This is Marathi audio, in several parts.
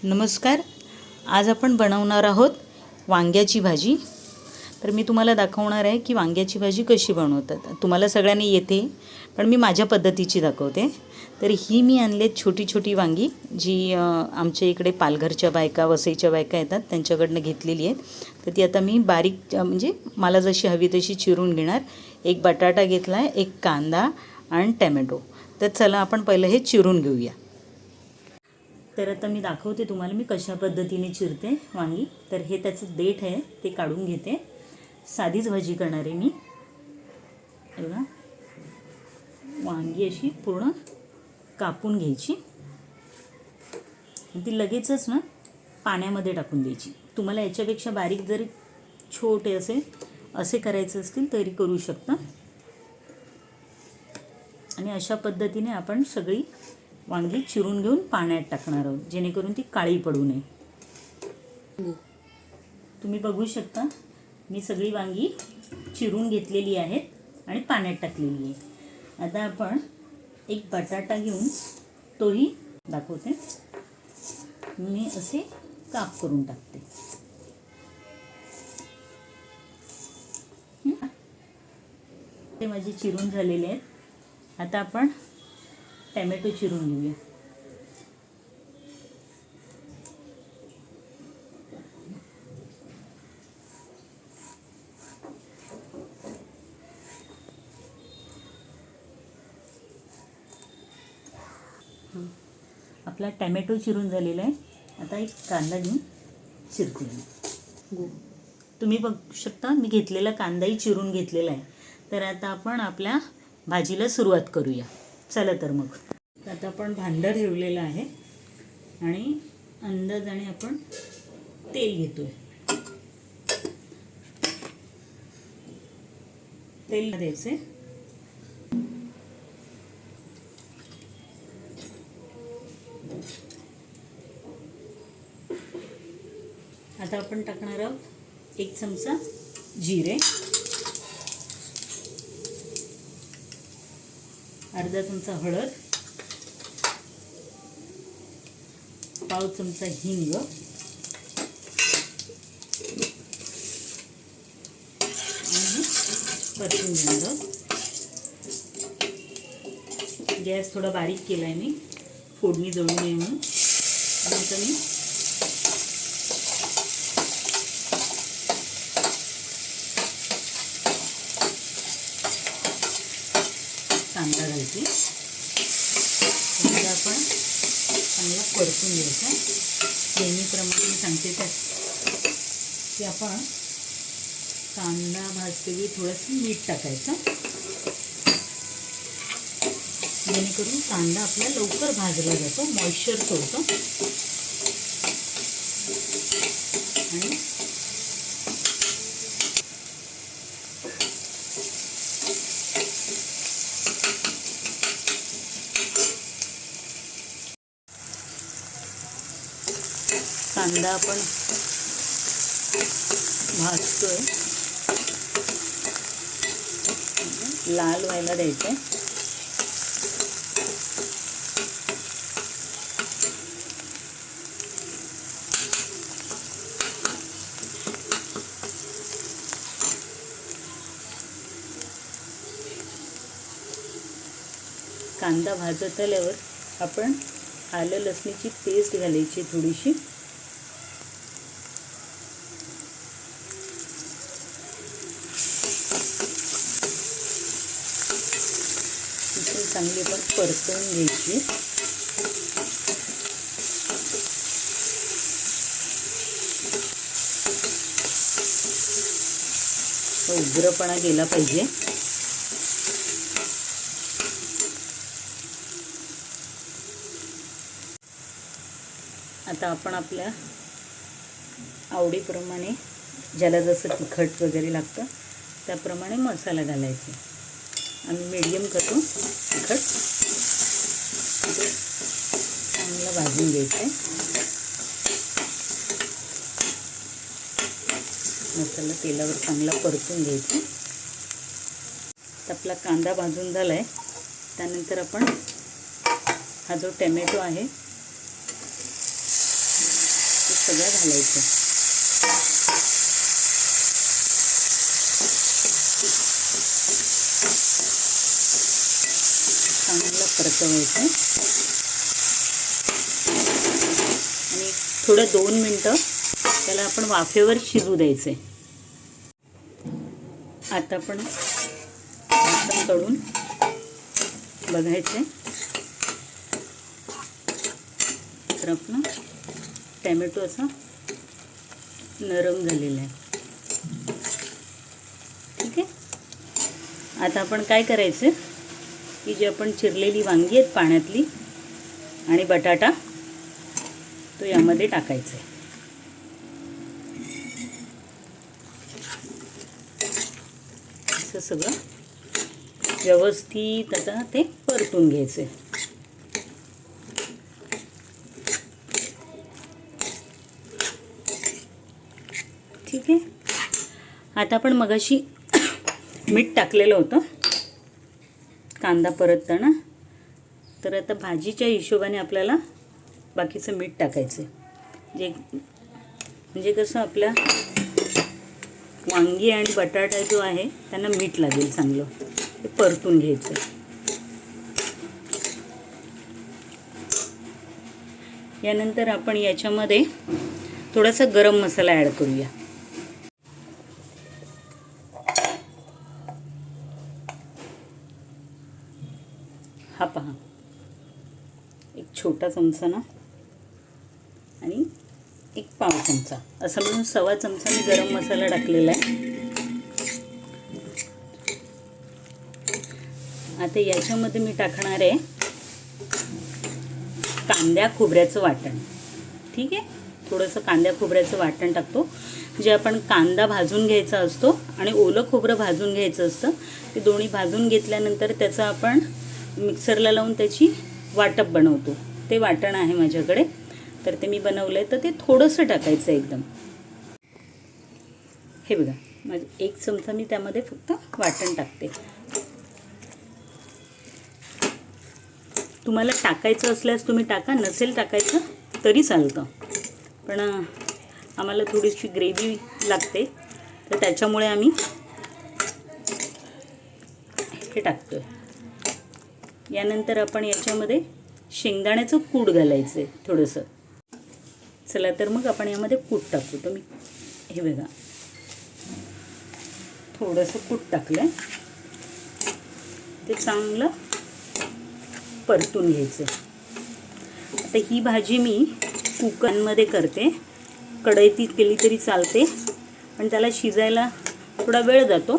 नमस्कार. आज आपण बनवणार आहोत वांग्याची भाजी. तर मी तुम्हाला दाखवणार आहे की वांग्याची भाजी कशी बनवतात. तुम्हाला सगळ्यांनी येते, पण मी माझ्या पद्धतीची दाखवते. तर ही मी आणलेत छोटी छोटी वांगी, जी आमच्या इकडे पालघरच्या बायका, वसईच्या बायका येतात त्यांच्याकडनं घेतलेली आहेत. तर ती आता मी बारीक म्हणजे मला जशी हवी तशी चिरून घेणार. एक बटाटा घेतला आहे, एक कांदा आणि टॅमॅटो. तर चला आपण पहिलं हे चिरून घेऊया. तर आता मी दाखवते तुम्हाला मी कशा पद्धतीने चिरते वांगी. तर हे त्याचं देठ आहे ते काढून घेते. साधीच भाजी करणार आहे मी. बघा, वांगी अशी पूर्ण कापून घ्यायची, ती लगेचच ना पाण्यामध्ये टाकून द्यायची. तुम्हाला याच्यापेक्षा बारीक जरी छोटे असे करायचे असतील तरी करू शकता. आणि अशा पद्धतीने आपण सगळी वांगी चिरून घेऊन पाण्यात टाकणार आहोत, जेणेकरून ती काळी पडू नये. तुम्ही बघू शकता मी सगळी वांगी चिरून घेतलेली आहेत आणि पाण्यात टाकलेली आहे. आता आपण एक बटाटा घेऊन तोही दाखवते. मी असे काप करून टाकते. ते माझे चिरून झालेले आहेत. आता आपण टॅमॅटो चिरून घेऊया. आपला टॅमॅटो चिरून झालेला आहे. आता एक कांदा घेऊन चिरते. तुम्ही बघू शकता मी घेतलेला कांदाही चिरून घेतलेला आहे. तर आता आपण आपल्या भाजीला सुरुवात करूया. चला तर मग. आता आपण भांडं ठेवलेलं आहे आणि अंदाजाने आपण तेल घेतोय. तेल द्यायचे. आता आपण टाकणार आहोत 1 चमचा जिरे, अर्धा चमचा हळद, पाव चमचा हिंग, आणि परतून घेणार आहोत. गॅस थोडा बारीक केला आहे मी, फोडणी जळू नये म्हणून. आता मी कांदा घालते. कांदा आपण चांगला परतून घ्यायचा. नेहमीप्रमाणे मी सांगते त्यात की आपण कांदा भाजतेवेळी थोडंसं मीठ टाकायचं, जेणेकरून कांदा आपला लवकर भाजला जातो, मॉइश्चर सोडतो. आणि कांदा आपण भाजतोय, लाल व्हायला द्यायचं. कांदा भाजत आल्यावर आपण आलं लसणीची पेस्ट घालायची थोडीशी. चांगली पण परतवून घ्यायची. उग्रपणा गेला पाहिजे. आता आपण आपल्या आवडीप्रमाणे ज्याला जसं तिखट वगैरे लागतं त्याप्रमाणे मसाला घालायचा. आम्ही मीडियम करतो तिखट. चांगलं भाजून घ्यायचं आहे. मसाला तेलावर चांगला परतून घ्यायचा. आपला कांदा भाजून झाला आहे. त्यानंतर आपण हा जो टॅमॅटो आहे सगळं घालायचं. चांगलं परतवायचं आणि थोडं 2 मिनटं त्याला आपण वाफेवर शिजू द्यायचे. आता आपण झाकण काढून बघायचे तर आपला टॅमॅटो असा नरम झालेला आहे. ठीक आहे. आता आपण काय करायचं की जे आपण चिरलेली वांगी आहेत पाण्यातली आणि बटाटा तो यामध्ये टाकायचा आहे. असं सगळं व्यवस्थित आता ते परतून घ्यायचं आहे. ठीक आहे. आता आपण मगाशी मीठ टाकलेलं होतं कांदा परतताना, तर आता भाजीच्या हिशोबाने आपल्याला बाकीचं मीठ टाकायचं आहे. म्हणजे कसं आपल्या वांगी आणि बटाटा जो आहे त्यांना मीठ लागेल चांगलं, ते परतून घ्यायचं. यानंतर आपण याच्यामध्ये थोडासा गरम मसाला ॲड करूया. हा पहा, एक छोटा चमचा ना आणि एक पाव चमचा असं म्हणून 1.25 चमचा मी गरम मसाला टाकलेला आहे. आता याच्यामध्ये मी टाकणार आहे कांद्या खोबऱ्याचं वाटण. ठीक आहे. थोडंसं कांद्या खोबऱ्याचं वाटण टाकतो. जे आपण कांदा भाजून घ्यायचा असतो आणि ओलं खोबरं भाजून घ्यायचं असतं. ते दोन्ही भाजून घेतल्यानंतर त्याचं आपण मिक्सरला लावून त्याची वाटप बनवतो. ते वाटण आहे माझ्याकडे, तर ते मी बनवलं आहे. तर ते थोडंसं टाकायचं एकदम. हे बघा, माझं 1 चमचा मी त्यामध्ये फक्त वाटण टाकते. तुम्हाला टाकायचं असल्यास तुम्ही टाका, नसेल टाकायचं तरी चालतं. पण आम्हाला थोडीशी ग्रेव्ही लागते, तर त्याच्यामुळे आम्ही हे टाकतो आहे. यानंतर आपण याच्यामध्ये शेंगदाण्याचं कूट घालायचं आहे थोडंसं. चला तर मग आपण यामध्ये कूट टाकू. तर मी हे बघा थोडंसं कूट टाकलं आहे. ते चांगलं परतून घ्यायचं. आता ही भाजी मी कुकरमध्ये करते. कढईत केली तरी चालते, पण त्याला शिजायला थोडा वेळ जातो.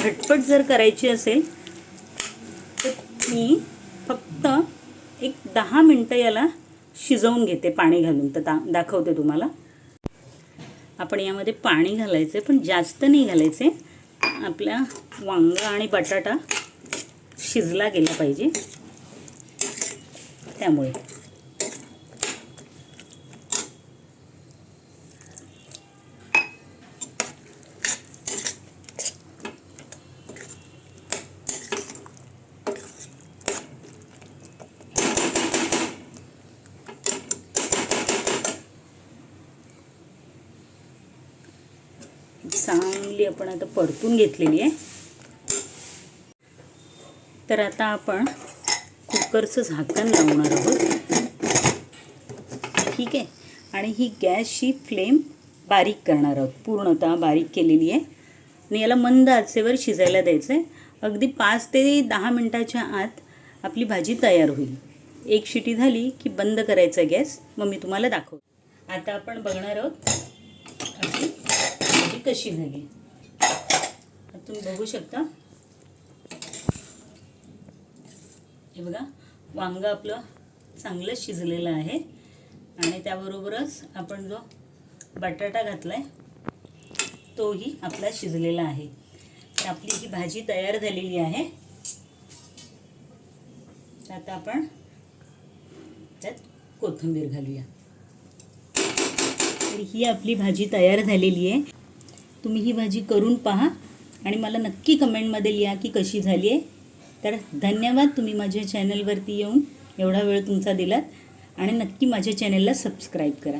झटपट जर करायची असेल तर मी फक्त एक 10 मिनटं याला शिजवून घेते पाणी घालून. तर दाखवते तुम्हाला. आपण यामध्ये पाणी घालायचं आहे, पण जास्त नाही घालायचे. आपल्या वांगा आणि बटाटा शिजला गेला पाहिजे त्यामुळे. चांगली आपण आता परतून घेतलेली आहे. तर आता आपण कुकरचं झाकण लावणार आहोत. ठीक आहे. आणि ही गॅसची फ्लेम बारीक करणार आहोत, पूर्णतः बारीक केलेली आहे. आणि याला मंद आचेवर शिजायला द्यायचं आहे. अगदी 5 ते 10 मिनटाच्या आत आपली भाजी तयार होईल. एक शिटी झाली की बंद करायचा गॅस. मग मी तुम्हाला दाखवते. आता आपण बघणार आहोत आपली भाजी कशी झाली. तुम्ही बघू शकता. हे बघा, वांगं आपलं चांगलं शिजलेलं आहे आणि त्याबरोबरच आपण जो बटाटा घातला आहे तोही आपला शिजलेला आहे. तर आपली ही भाजी तयार झालेली आहे. आता आपण त्यात कोथिंबीर घालूया. तर ही आपली भाजी तयार झालेली आहे. तुम्ही ही भाजी करून पहा आणि मला नक्की कमेंटमध्ये लिहा की कशी झाली आहे. तर धन्यवाद, तुम्ही माझ्या चॅनलवरती येऊन एवढा वेळ तुमचा दिलात. आणि नक्की माझ्या चॅनलला सबस्क्राईब करा.